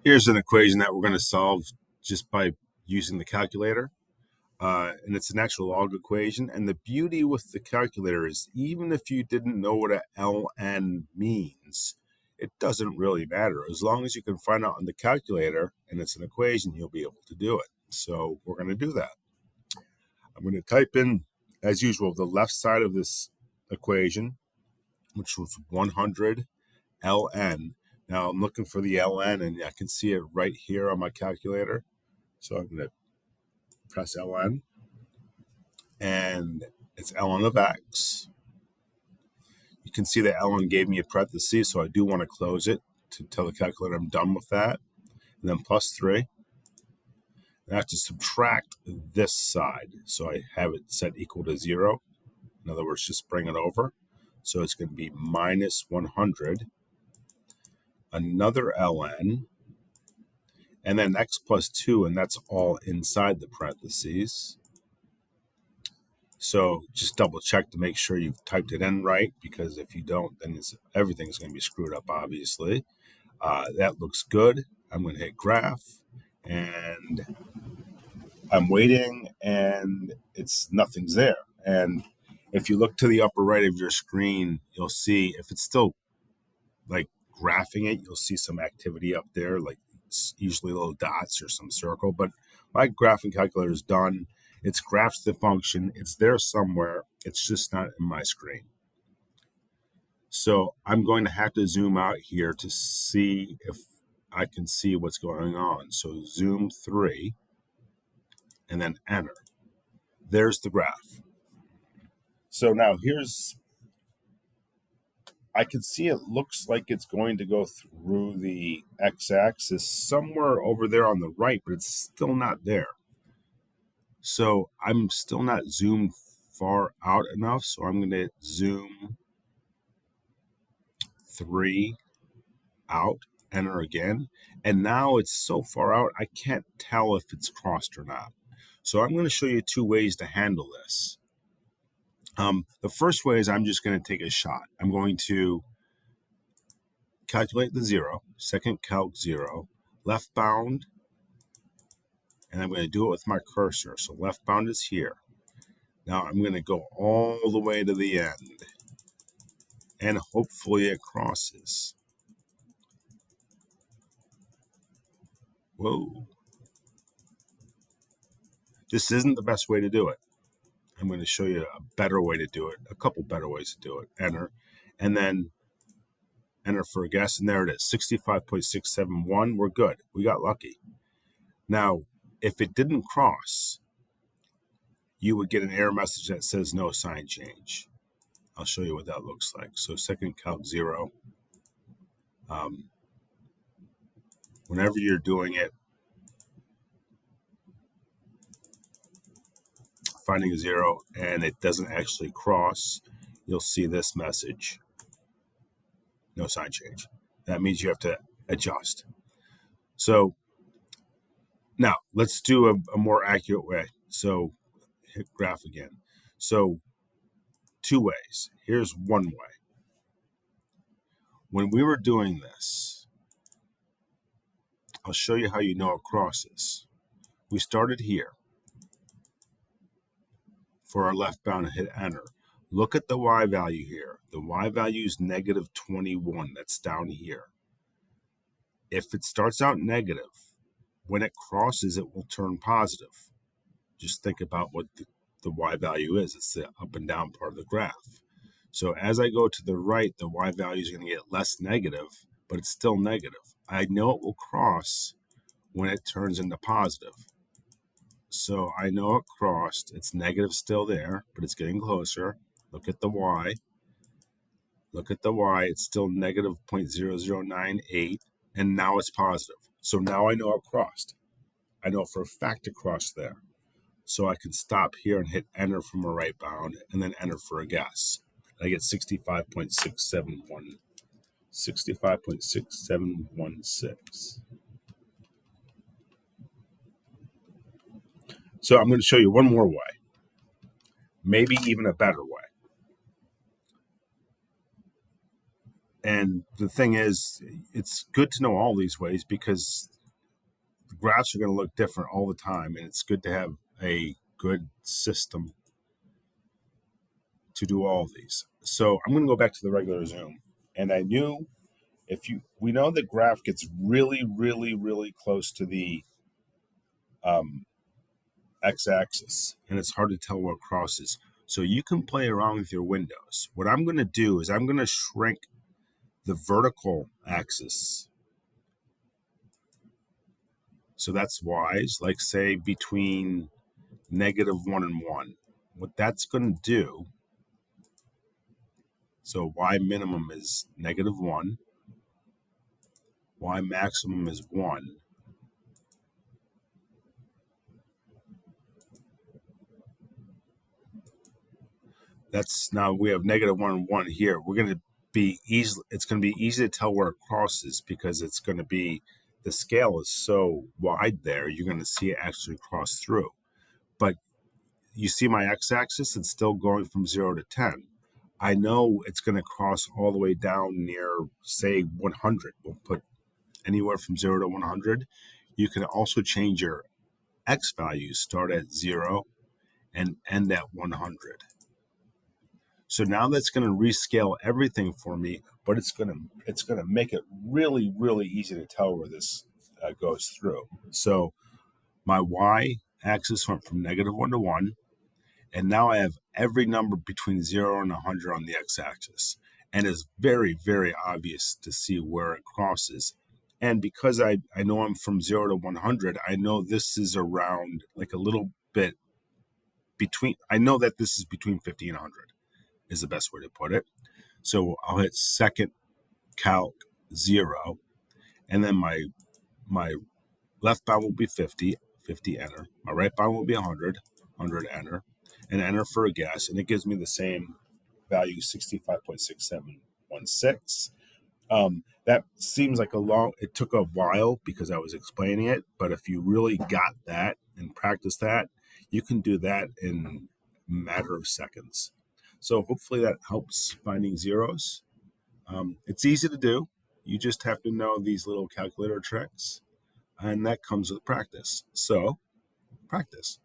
Here's an equation that we're going to solve just by using the calculator. And it's an actual log equation. And the beauty with the calculator is even if you didn't know what a ln means, it doesn't really matter. As long as you can find out on the calculator and it's an equation, you'll be able to do it. So we're going to do that. I'm going to type in, as usual, the left side of this equation, which was 100 ln. Now I'm looking for the ln, and I can see it right here on my calculator. So I'm going to press ln, and it's ln of x. You can see that ln gave me a parenthesis, so I do want to close it to tell the calculator I'm done with that. And then plus 3. I have to subtract this side, so I have it set equal to 0. In other words, just bring it over. So it's going to be minus 100, another ln, and then x plus 2, and that's all inside the parentheses. So just double check to make sure you've typed it in right, because if you don't, then everything's going to be screwed up, obviously. That looks good. I'm going to hit graph, and I'm waiting, and nothing's there. And if you look to the upper right of your screen, you'll see if it's still like graphing it, you'll see some activity up there, like usually little dots or some circle. But my graphing calculator is done. It's graphed the function. It's there somewhere. It's just not in my screen. So I'm going to have to zoom out here to see if I can see what's going on. So zoom 3 and then enter. There's the graph. So now I can see it looks like it's going to go through the x-axis somewhere over there on the right, but it's still not there. So I'm still not zoomed far out enough. So I'm going to zoom 3 out, enter again. And now it's so far out, I can't tell if it's crossed or not. So I'm going to show you 2 ways to handle this. The first way is I'm just going to take a shot. I'm going to calculate the 0, second calc 0, left bound, and I'm going to do it with my cursor. So left bound is here. Now I'm going to go all the way to the end, and hopefully it crosses. Whoa. This isn't the best way to do it. I'm going to show you a better way to do it, a couple better ways to do it. Enter, and then enter for a guess, and there it is, 65.671. We're good. We got lucky. Now, if it didn't cross, you would get an error message that says no sign change. I'll show you what that looks like. So second calc 0. Whenever you're doing it, finding a 0 and it doesn't actually cross, you'll see this message, no sign change. That means you have to adjust. So now let's do a more accurate way. So hit graph again. So 2 ways. Here's one way. When we were doing this, I'll show you how you know it crosses. We started here for our left bound and hit enter. Look at the y value here. The y value is negative 21. That's down here. If it starts out negative, when it crosses, it will turn positive. Just think about what the y value is. It's the up and down part of the graph. So as I go to the right, the y value is going to get less negative, but it's still negative. I know it will cross when it turns into positive. So I know it crossed. It's negative still there, but it's getting closer. Look at the y. Look at the y. It's still negative 0.0098, and now it's positive. So now I know it crossed. I know for a fact it crossed there. So I can stop here and hit enter from a right bound, and then enter for a guess. I get 65.671. 65.6716. So I'm going to show you one more way, maybe even a better way. And the thing is, it's good to know all these ways because graphs are going to look different all the time, and it's good to have a good system to do all of these. So I'm going to go back to the regular zoom, and I knew we know the graph gets really, really, really close to the um, x-axis, and it's hard to tell where it crosses. So you can play around with your windows. What I'm going to do is I'm going to shrink the vertical axis. So that's wise, like say between -1 and 1. What that's going to do, so y minimum is -1, y maximum is 1. That's now we have -1 and 1 here. We're going to be easy. It's going to be easy to tell where it crosses because it's going to be the scale is so wide there. You're going to see it actually cross through. But you see my x-axis, it's still going from 0 to 10. I know it's going to cross all the way down near, say, 100. We'll put anywhere from 0 to 100. You can also change your x values, start at 0 and end at 100. So now that's going to rescale everything for me, but it's going to make it really, really easy to tell where this goes through. So my y axis went from -1 to 1. And now I have every number between 0 and 100 on the x-axis. And it's very, very obvious to see where it crosses. And because I know I'm from 0 to 100, I know this is around like a little bit between, I know that this is between 50 and 100 is the best way to put it. So I'll hit second calc 0, and then my left bound will be 50, 50 enter. My right bound will be 100, 100 enter, and enter for a guess, and it gives me the same value, 65.6716. That seems like it took a while because I was explaining it, but if you really got that and practice that, you can do that in a matter of seconds. So hopefully that helps finding zeros. It's easy to do. You just have to know these little calculator tricks, and that comes with practice. So practice.